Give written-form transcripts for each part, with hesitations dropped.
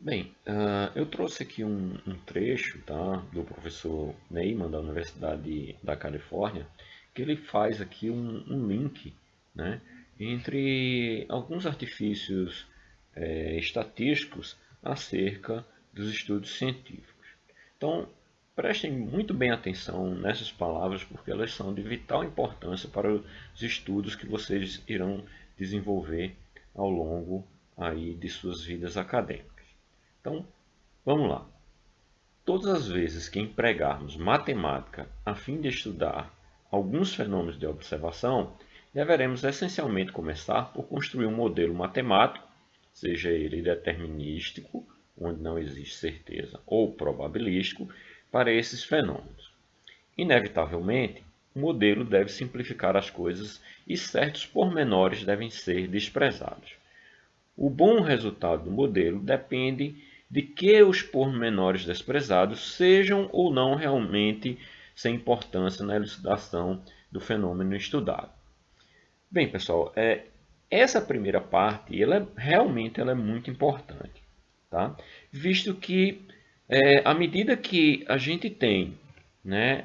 Bem, eu trouxe aqui um trecho, tá, do professor Neyman, da Universidade da Califórnia, que ele faz aqui um link, né, entre alguns artifícios estatísticos acerca dos estudos científicos. Então, prestem muito bem atenção nessas palavras, porque elas são de vital importância para os estudos que vocês irão desenvolver ao longo aí de suas vidas acadêmicas. Então, vamos lá. Todas as vezes que empregarmos matemática a fim de estudar alguns fenômenos de observação, deveremos essencialmente começar por construir um modelo matemático, seja ele determinístico, onde não existe certeza, ou probabilístico, para esses fenômenos. Inevitavelmente, o modelo deve simplificar as coisas e certos pormenores devem ser desprezados. O bom resultado do modelo depende de que os pormenores desprezados sejam ou não realmente sem importância na elucidação do fenômeno estudado. Bem, pessoal, essa primeira parte realmente ela é muito importante, tá? Visto que à medida que a gente tem, né,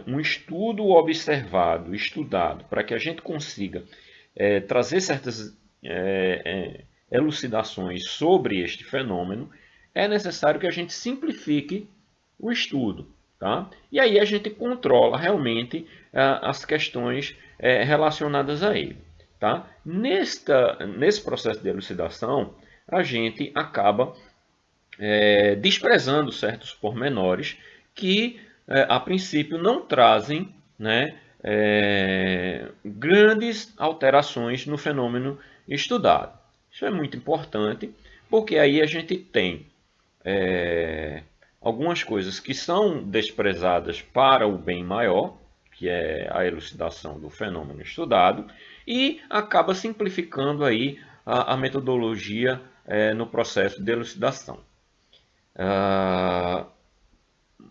um estudo observado, estudado, para que a gente consiga trazer certas elucidações sobre este fenômeno, é necessário que a gente simplifique o estudo. Tá? E aí a gente controla realmente as questões relacionadas a ele. Tá? Nesse processo de elucidação, a gente acaba desprezando certos pormenores que, a princípio, não trazem, né, grandes alterações no fenômeno estudado. Isso é muito importante, porque aí a gente tem algumas coisas que são desprezadas para o bem maior, que é a elucidação do fenômeno estudado, e acaba simplificando aí a metodologia no processo de elucidação.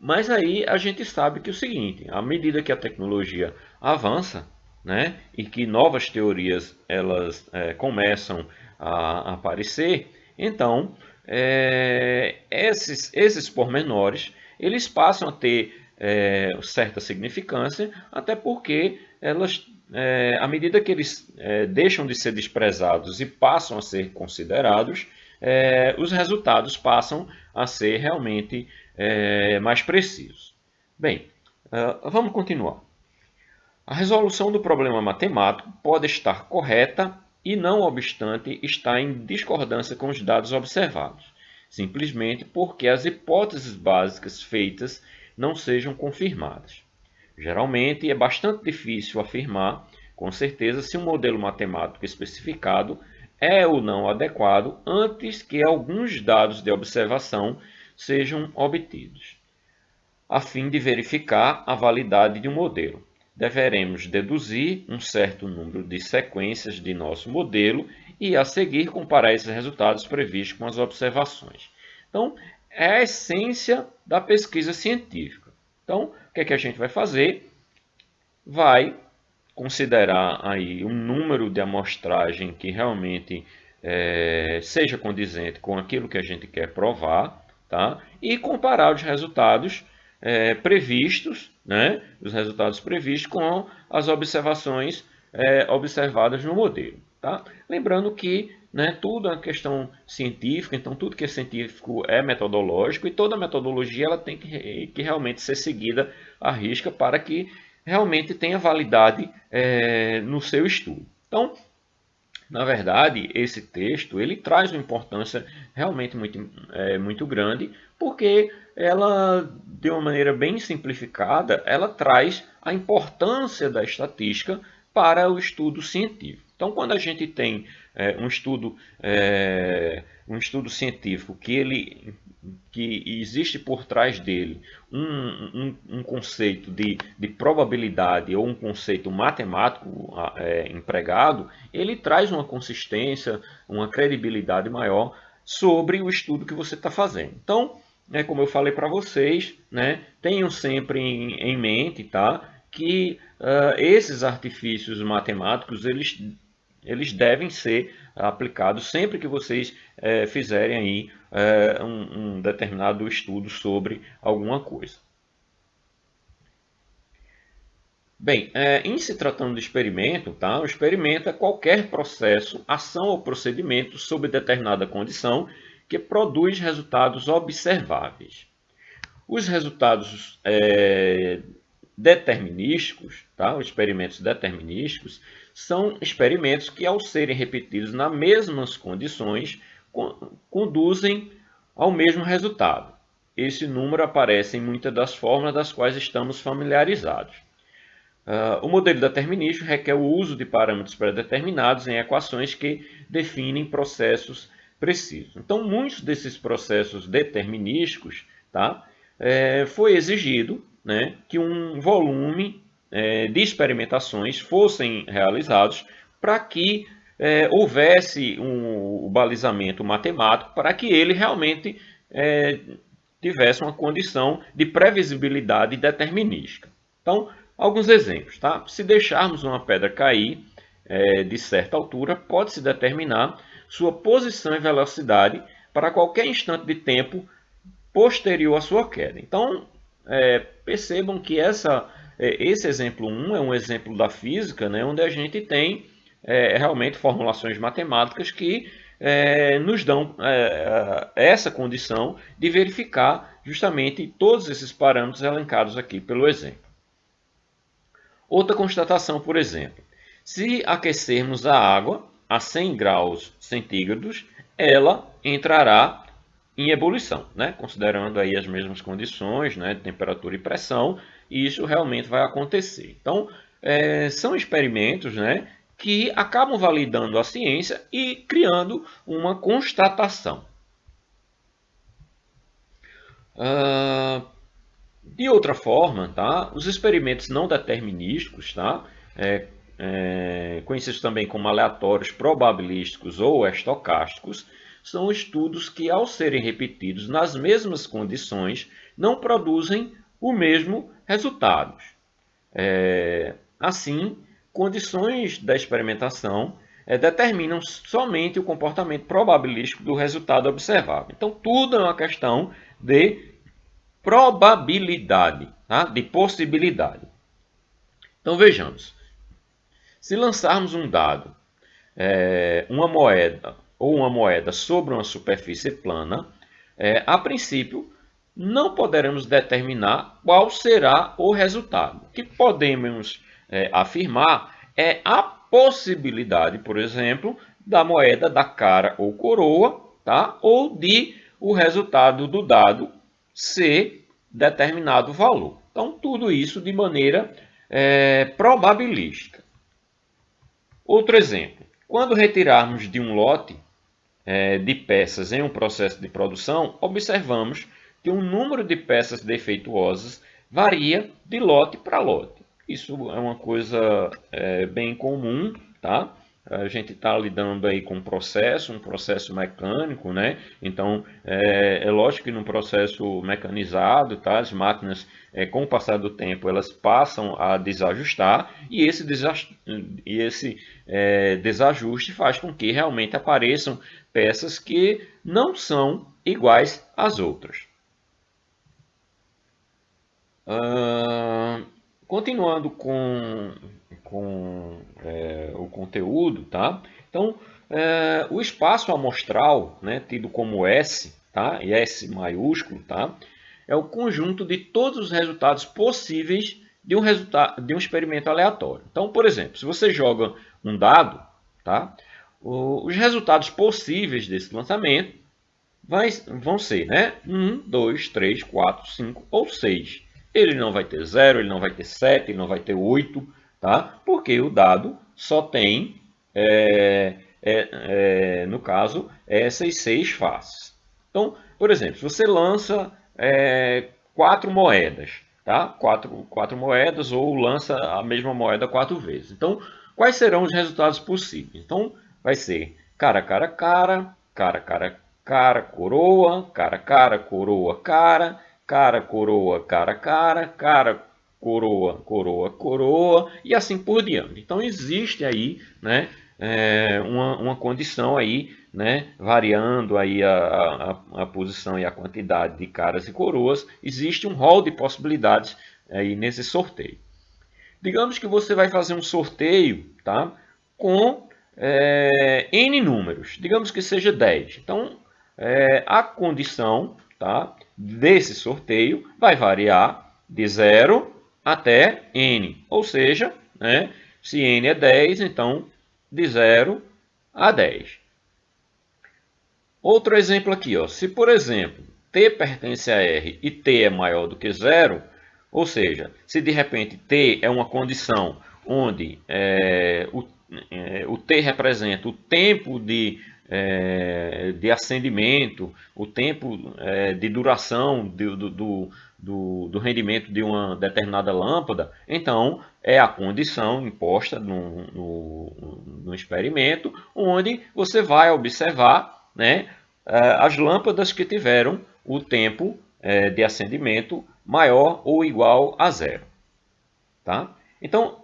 Mas aí a gente sabe que é o seguinte, à medida que a tecnologia avança, né, e que novas teorias elas começam a aparecer, então esses pormenores eles passam a ter certa significância, até porque elas, à medida que eles deixam de ser desprezados e passam a ser considerados, os resultados passam a ser realmente mais precisos. Bem, vamos continuar. A resolução do problema matemático pode estar correta e, não obstante, está em discordância com os dados observados, simplesmente porque as hipóteses básicas feitas não sejam confirmadas. Geralmente, é bastante difícil afirmar com certeza se um modelo matemático especificado é ou não adequado antes que alguns dados de observação sejam obtidos. A fim de verificar a validade de um modelo, deveremos deduzir um certo número de sequências de nosso modelo e, a seguir, comparar esses resultados previstos com as observações. Então, é a essência da pesquisa científica. Então, o que é que a gente vai fazer? Vai considerar aí um número de amostragem que realmente seja condizente com aquilo que a gente quer provar, tá? E comparar os resultados previstos, né? Os resultados previstos com as observações observadas no modelo, tá? Lembrando que, né, tudo é uma questão científica, então tudo que é científico é metodológico e toda metodologia ela tem que realmente ser seguida à risca para que realmente tenha validade no seu estudo. Então, na verdade, esse texto ele traz uma importância realmente muito grande, porque ela, de uma maneira bem simplificada, ela traz a importância da estatística para o estudo científico. Então, quando a gente tem um estudo científico que existe por trás dele um conceito de probabilidade ou um conceito matemático empregado, ele traz uma consistência, uma credibilidade maior sobre o estudo que você está fazendo. Então, como eu falei para vocês, né, tenham sempre em mente, tá, que esses artifícios matemáticos eles devem ser aplicado sempre que vocês fizerem aí um determinado estudo sobre alguma coisa. Bem, em se tratando de experimento, tá? O experimento é qualquer processo, ação ou procedimento sob determinada condição que produz resultados observáveis. Os resultados determinísticos, tá? Os experimentos determinísticos, são experimentos que, ao serem repetidos nas mesmas condições, conduzem ao mesmo resultado. Esse número aparece em muitas das fórmulas das quais estamos familiarizados. O modelo determinístico requer o uso de parâmetros pré-determinados em equações que definem processos precisos. Então, muitos desses processos determinísticos, tá, foi exigido, né, que um volume de experimentações fossem realizados para que houvesse o balizamento matemático para que ele realmente tivesse uma condição de previsibilidade determinística. Então, alguns exemplos, tá? Se deixarmos uma pedra cair de certa altura, pode-se determinar sua posição e velocidade para qualquer instante de tempo posterior à sua queda. Então, percebam que esse exemplo 1 é um exemplo da física, né, onde a gente tem realmente formulações matemáticas que nos dão essa condição de verificar justamente todos esses parâmetros elencados aqui pelo exemplo. Outra constatação, por exemplo, se aquecermos a água a 100 graus centígrados, ela entrará em ebulição, né? Considerando aí as mesmas condições, né, de temperatura e pressão, e isso realmente vai acontecer. Então, são experimentos, né, que acabam validando a ciência e criando uma constatação. De outra forma, tá? Os experimentos não determinísticos, tá? Conhecidos também como aleatórios probabilísticos ou estocásticos, são estudos que, ao serem repetidos nas mesmas condições, não produzem o mesmo resultado. Assim, condições da experimentação determinam somente o comportamento probabilístico do resultado observável. Então, tudo é uma questão de probabilidade, tá? De possibilidade. Então vejamos, se lançarmos um dado, uma moeda sobre uma superfície plana, a princípio não poderemos determinar qual será o resultado. O que podemos afirmar é a possibilidade, por exemplo, da moeda da cara ou coroa, tá? Ou de o resultado do dado ser determinado valor. Então, tudo isso de maneira probabilística. Outro exemplo. Quando retirarmos de um lote de peças em um processo de produção, observamos que o número de peças defeituosas varia de lote para lote. Isso é uma coisa bem comum, tá? A gente está lidando aí com um processo mecânico, né? Então, é lógico que no processo mecanizado, tá? As máquinas, com o passar do tempo, elas passam a desajustar e esse desajuste faz com que realmente apareçam peças que não são iguais às outras. Continuando com o conteúdo, tá? Então, o espaço amostral, né, tido como S, tá? E S maiúsculo, tá? É o conjunto de todos os resultados possíveis de um experimento aleatório. Então, por exemplo, se você joga um dado, tá? Os resultados possíveis desse lançamento vão ser, né? 1, 2, 3, 4, 5 ou 6. Ele não vai ter 0, ele não vai ter 7, ele não vai ter 8, tá? Porque o dado só tem, no caso, essas 6 faces. Então, por exemplo, se você lança 4 moedas, tá? 4 moedas ou lança a mesma moeda 4 vezes. Então, quais serão os resultados possíveis? Então, vai ser cara, cara, cara, cara, cara, cara, coroa, cara, coroa, cara, cara, coroa, cara, cara, cara, coroa, coroa, coroa, e assim por diante. Então, existe aí, né, uma condição aí, né, variando aí a posição e a quantidade de caras e coroas, existe um rol de possibilidades aí nesse sorteio. Digamos que você vai fazer um sorteio, tá, com N números, digamos que seja 10. Então, a condição, tá, desse sorteio vai variar de 0 até N, ou seja, né, se N é 10, então de 0 a 10. Outro exemplo aqui, ó. Se por exemplo T pertence a R e T é maior do que 0, ou seja, se de repente T é uma condição onde o T representa o tempo de acendimento, o tempo de duração do rendimento de uma determinada lâmpada, então é a condição imposta no experimento, onde você vai observar, né, as lâmpadas que tiveram o tempo de acendimento maior ou igual a 0. Tá? Então,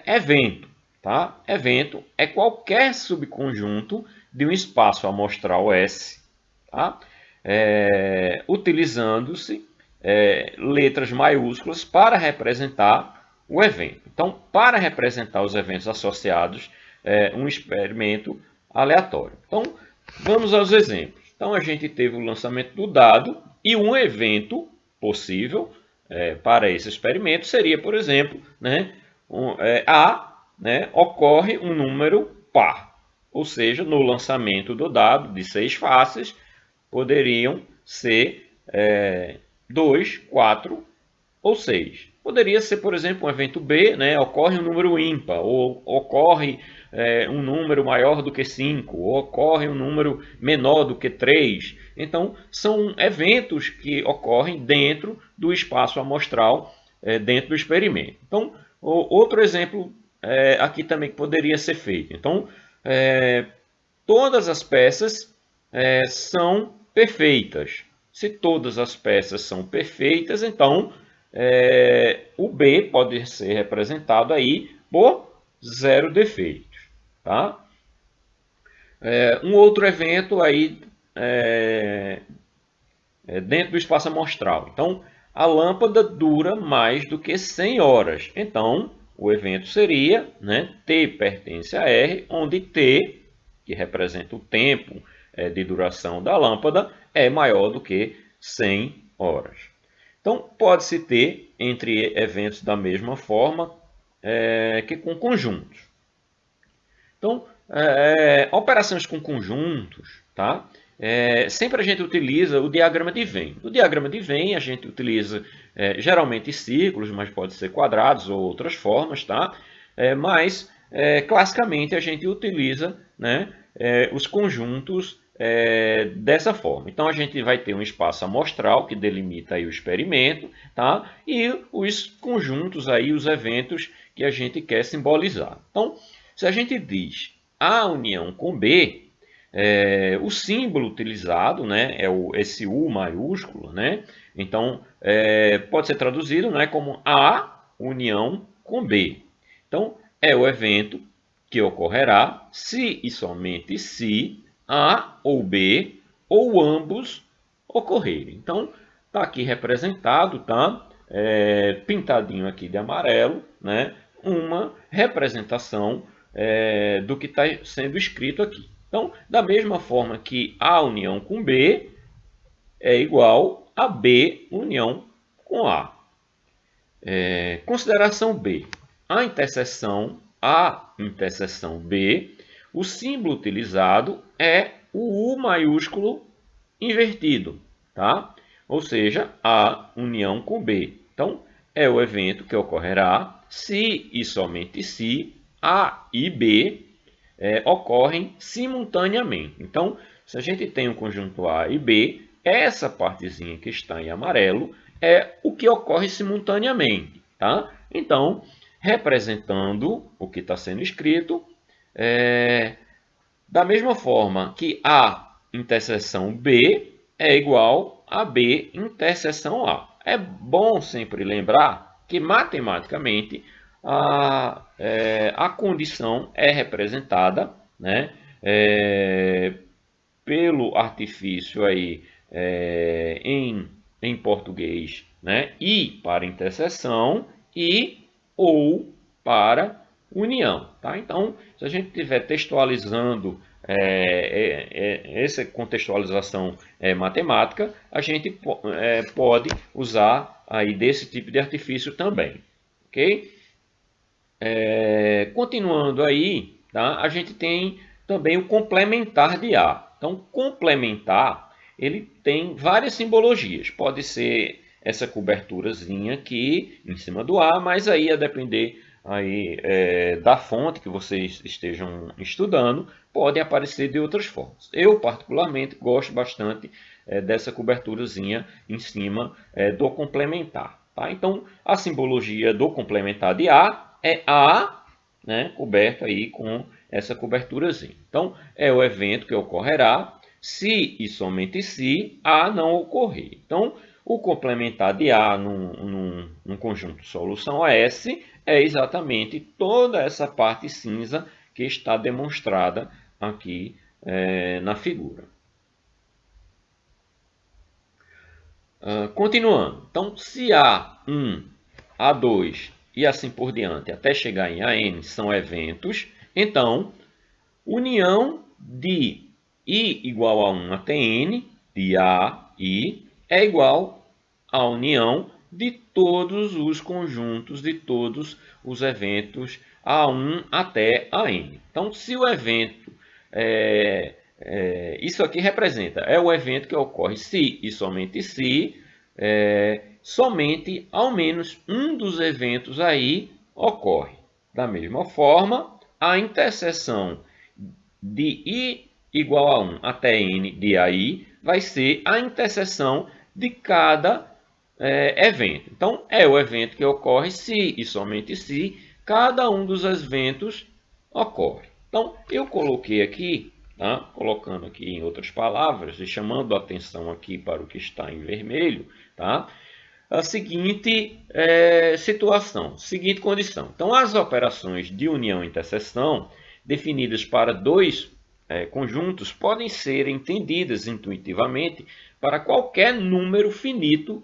evento. Tá? Evento é qualquer subconjunto de um espaço amostral S, tá? Utilizando-se letras maiúsculas para representar o evento. Então, para representar os eventos associados, um experimento aleatório. Então, vamos aos exemplos. Então, a gente teve o lançamento do dado e um evento possível para esse experimento seria, por exemplo, né, ocorre um número par. Ou seja, no lançamento do dado de 6 faces, poderiam ser 2, 4 ou 6. Poderia ser, por exemplo, um evento B, né, ocorre um número ímpar, ou ocorre um número maior do que 5, ou ocorre um número menor do que 3. Então, são eventos que ocorrem dentro do espaço amostral, dentro do experimento. Então, outro exemplo aqui também que poderia ser feito. Então, todas as peças são perfeitas. Se todas as peças são perfeitas, então o B pode ser representado aí por 0 defeitos. Tá? Um outro evento aí dentro do espaço amostral. Então, a lâmpada dura mais do que 100 horas. Então, o evento seria, né, T pertence a R, onde T, que representa o tempo de duração da lâmpada, é maior do que 100 horas. Então, pode-se ter entre eventos da mesma forma que com conjuntos. Então, operações com conjuntos, tá? Sempre a gente utiliza o diagrama de Venn. No diagrama de Venn a gente utiliza geralmente círculos, mas pode ser quadrados ou outras formas, tá? Mas classicamente a gente utiliza, né, os conjuntos dessa forma. Então a gente vai ter um espaço amostral que delimita aí o experimento, tá? E os conjuntos aí, os eventos que a gente quer simbolizar. Então, se a gente diz A união com B, o símbolo utilizado, né, esse U maiúsculo, né? Então, pode ser traduzido, né, como A união com B. Então, é o evento que ocorrerá se e somente se A ou B ou ambos ocorrerem. Então, está aqui representado, tá? Pintadinho aqui de amarelo, né? Uma representação do que está sendo escrito aqui. Então, da mesma forma que A união com B é igual a B união com A. Consideração B. A interseção B, o símbolo utilizado é o U maiúsculo invertido, tá? Ou seja, A união com B. Então, é o evento que ocorrerá se e somente se A e B ocorrem simultaneamente. Então, se a gente tem um conjunto A e B, essa partezinha que está em amarelo é o que ocorre simultaneamente. Tá? Então, representando o que está sendo escrito, da mesma forma que A interseção B é igual a B interseção A. É bom sempre lembrar que, matematicamente, a condição é representada, né, pelo artifício aí, em português, né, e para interseção e ou para união. Tá? Então, se a gente estiver textualizando essa contextualização matemática, a gente pode usar aí desse tipo de artifício também. Ok? Continuando aí, tá? A gente tem também o complementar de A. Então, complementar, ele tem várias simbologias. Pode ser essa coberturazinha aqui em cima do A, mas aí a depender aí, da fonte que vocês estejam estudando, pode aparecer de outras formas. Eu, particularmente, gosto bastante dessa coberturazinha em cima do complementar. Tá? Então, a simbologia do complementar de A é A, né, coberto aí com essa coberturazinha. Então, é o evento que ocorrerá se e somente se A não ocorrer. Então, o complementar de A num conjunto de solução S é exatamente toda essa parte cinza que está demonstrada aqui na figura. Continuando. Então, se A1, A2 e assim por diante, até chegar em AN, são eventos, então, união de I igual a 1 até N, de A, I, é igual à união de todos os conjuntos, de todos os eventos A1 até AN. Então, se o evento, isso aqui representa, é o evento que ocorre se e somente se, somente ao menos um dos eventos aí ocorre. Da mesma forma, a interseção de I igual a 1 até N de AI vai ser a interseção de cada evento. Então, é o evento que ocorre se e somente se cada um dos eventos ocorre. Então, eu coloquei aqui, tá? Colocando aqui em outras palavras e chamando a atenção aqui para o que está em vermelho, tá? A seguinte situação, seguinte condição. Então, as operações de união e interseção definidas para dois conjuntos podem ser entendidas intuitivamente para qualquer número finito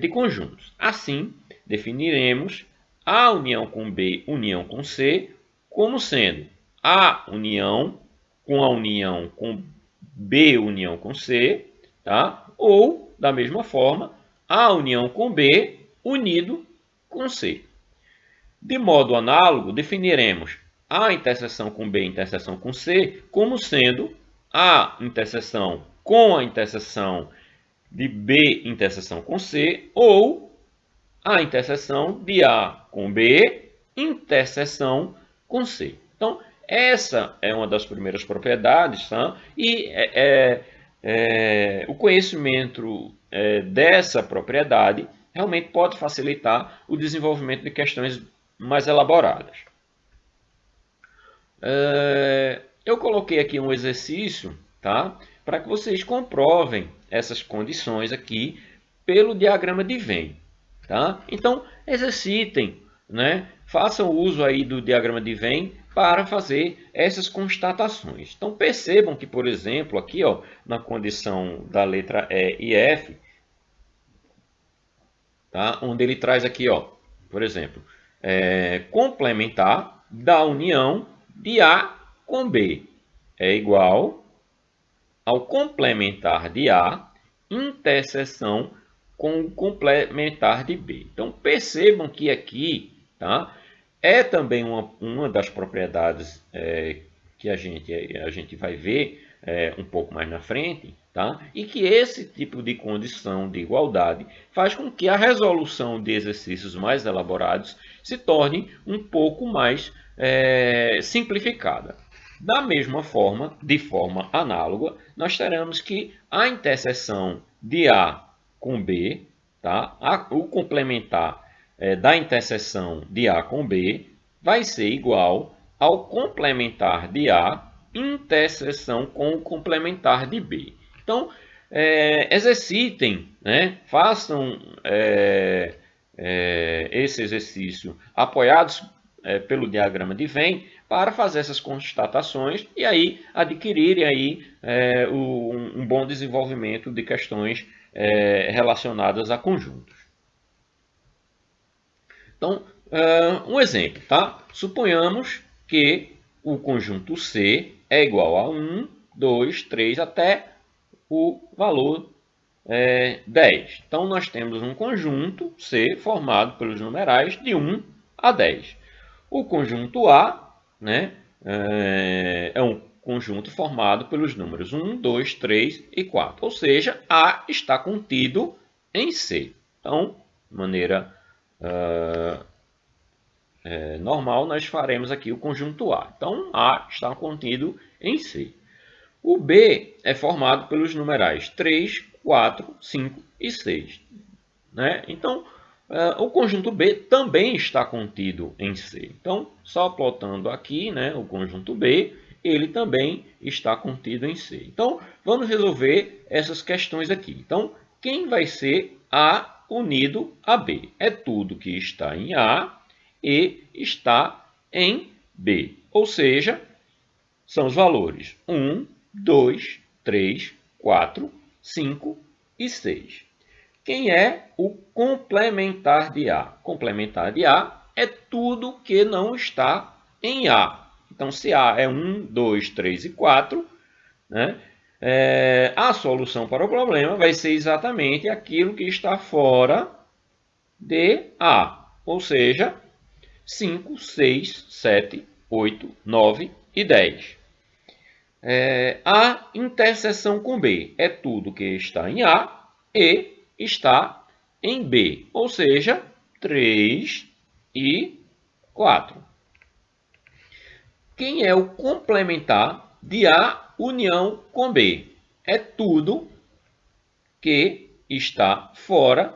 de conjuntos. Assim, definiremos A união com B união com C como sendo A união com B união com C, tá? Ou, da mesma forma, A união com B unido com C. De modo análogo, definiremos A interseção com B interseção com C como sendo A interseção com a interseção de B interseção com C ou a interseção de A com B interseção com C. Então, essa é uma das primeiras propriedades, tá? E o conhecimento dessa propriedade realmente pode facilitar o desenvolvimento de questões mais elaboradas. Eu coloquei aqui um exercício, tá? Para que vocês comprovem essas condições aqui pelo diagrama de Venn. Tá? Então, exercitem, né? Façam uso aí do diagrama de Venn para fazer essas constatações. Então, percebam que, por exemplo, aqui ó, na condição da letra E e F, tá? Onde ele traz aqui, ó, por exemplo, complementar da união de A com B é igual ao complementar de A interseção com o complementar de B. Então, percebam que aqui, tá, é também uma das propriedades que a gente vai ver um pouco mais na frente, tá? E que esse tipo de condição de igualdade faz com que a resolução de exercícios mais elaborados se torne um pouco mais simplificada. Da mesma forma, de forma análoga, nós teremos que a interseção de A com B, tá? O complementar da interseção de A com B vai ser igual ao complementar de A interseção com o complementar de B. Então, exercitem, né? Façam esse exercício apoiados pelo diagrama de Venn para fazer essas constatações e aí adquirirem aí, um bom desenvolvimento de questões relacionadas a conjuntos. Então, um exemplo, tá? Suponhamos que o conjunto C é igual a 1, 2, 3 até o valor 10. Então, nós temos um conjunto C formado pelos numerais de 1 a 10. O conjunto A, né, é um conjunto formado pelos números 1, 2, 3 e 4. Ou seja, A está contido em C. Então, de maneira normal, nós faremos aqui o conjunto A. Então, A está contido em C. O B é formado pelos numerais 3, 4, 5 e 6. Né? Então, o conjunto B também está contido em C. Então, só plotando aqui, né, o conjunto B, ele também está contido em C. Então, vamos resolver essas questões aqui. Então, quem vai ser A unido a B? É tudo que está em A e está em B. Ou seja, são os valores 1, 2, 3, 4, 5 e 6. Quem é o complementar de A? Complementar de A é tudo que não está em A. Então, se A é 1, 2, 3 e 4, né, a solução para o problema vai ser exatamente aquilo que está fora de A. Ou seja, 5, 6, 7, 8, 9 e 10. A interseção com B é tudo que está em A e está em B, ou seja, 3 e 4. Quem é o complementar de A união com B? É tudo que está fora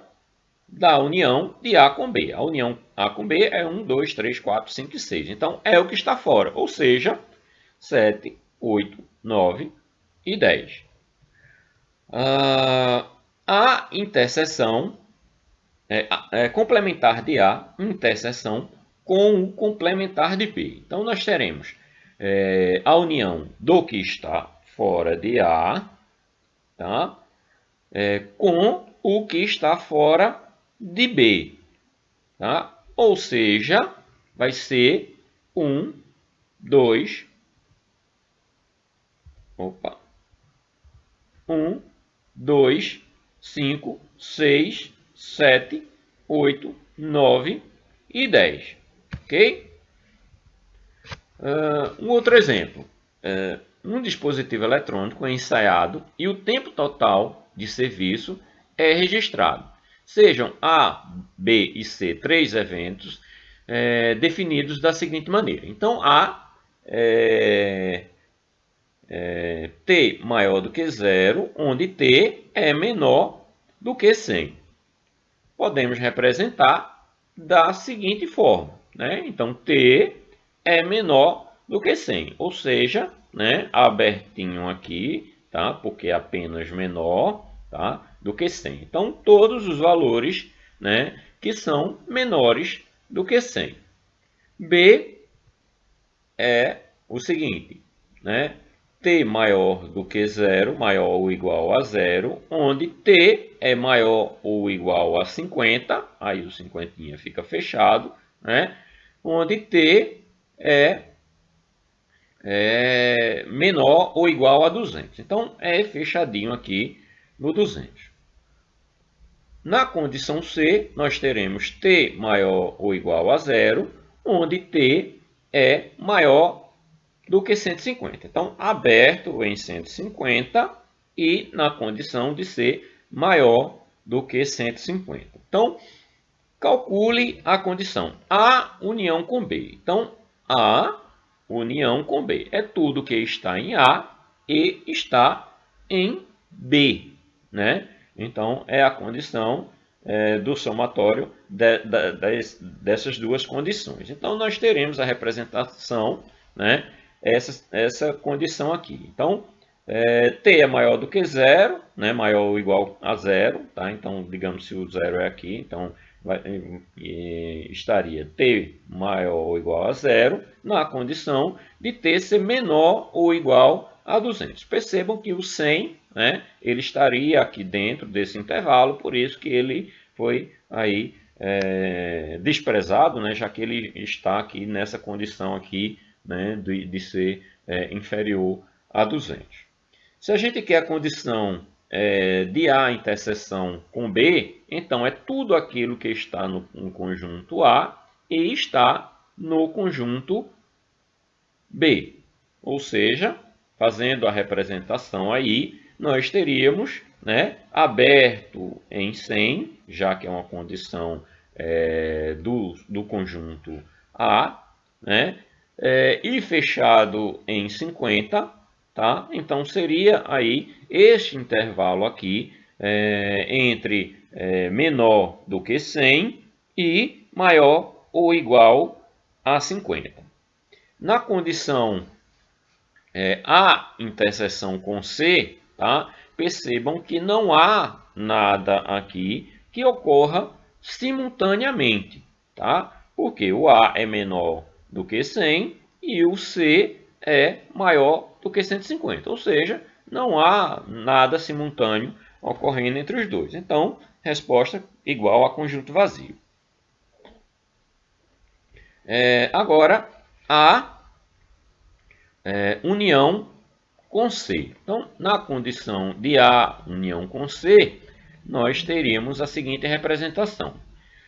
da união de A com B. A união A com B é 1, 2, 3, 4, 5 e 6. Então, é o que está fora, ou seja, 7, 8, 9 e 10. A interseção complementar de A, interseção com o complementar de B. Então, nós teremos a união do que está fora de A, tá? Com o que está fora de B. Tá? Ou seja, vai ser 1, 2, 1, 2, 5, 6, 7, 8, 9 e 10. Ok? Um outro exemplo. Um dispositivo eletrônico é ensaiado e o tempo total de serviço é registrado. Sejam A, B e C 3 eventos definidos da seguinte maneira. Então, A T maior do que 0, onde T é menor do que 100. Podemos representar da seguinte forma. Né? Então, T é menor do que 100, ou seja, né, abertinho aqui, tá? Porque é apenas menor, tá, do que 100. Então, todos os valores, né, que são menores do que 100. B é o seguinte, né? T maior do que 0, maior ou igual a 0, onde T é maior ou igual a 50, aí o 50 fica fechado, né? Onde T é menor ou igual a 200. Então, é fechadinho aqui no 200. Na condição C, nós teremos T maior ou igual a 0, onde T é maior do que 150. Então, aberto em 150 e na condição de ser maior do que 150. Então, calcule a condição A união com B. Então, A união com B é tudo que está em A e está em B. Né? Então, é a condição do somatório dessas duas condições. Então, nós teremos a representação, né, essa condição aqui. Então, T é maior do que 0, né, maior ou igual a 0. Tá? Então, digamos se o 0 é aqui, então estaria t maior ou igual a zero, na condição de t ser menor ou igual a 200. Percebam que o 100, né, ele estaria aqui dentro desse intervalo, por isso que ele foi aí desprezado, né, já que ele está aqui nessa condição aqui, né, de ser inferior a 200. Se a gente quer a condição de A interseção com B, então é tudo aquilo que está no conjunto A e está no conjunto B. Ou seja, fazendo a representação aí, nós teríamos, né, aberto em 100, já que é uma condição do conjunto A, né, e fechado em 50, tá? Então seria aí este intervalo aqui entre menor do que 100 e maior ou igual a 50. Na condição A interseção com C, tá? Percebam que não há nada aqui que ocorra simultaneamente, tá? Porque o A é menor do que 100 e o C é maior do que 150, ou seja, não há nada simultâneo ocorrendo entre os dois. Então, resposta igual a conjunto vazio. Agora, a união com C. Então, na condição de A união com C, nós teríamos a seguinte representação.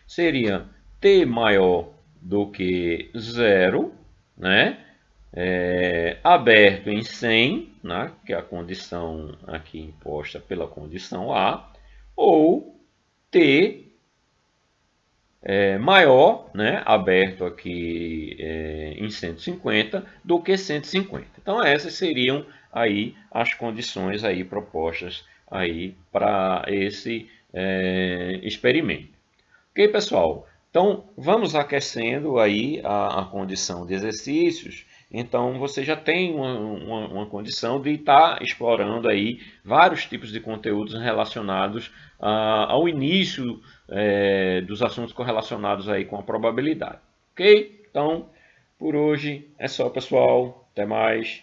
Seria T maior do que 0, né? Aberto em 100, né? Que é a condição aqui imposta pela condição A, ou T maior, né, aberto aqui em 150, do que 150. Então essas seriam aí as condições aí propostas aí para esse experimento. Ok, pessoal? Então vamos aquecendo aí a condição de exercícios. Então você já tem uma condição de estar explorando aí vários tipos de conteúdos relacionados ao início dos assuntos correlacionados aí com a probabilidade. Ok? Então, por hoje é só, pessoal. Até mais.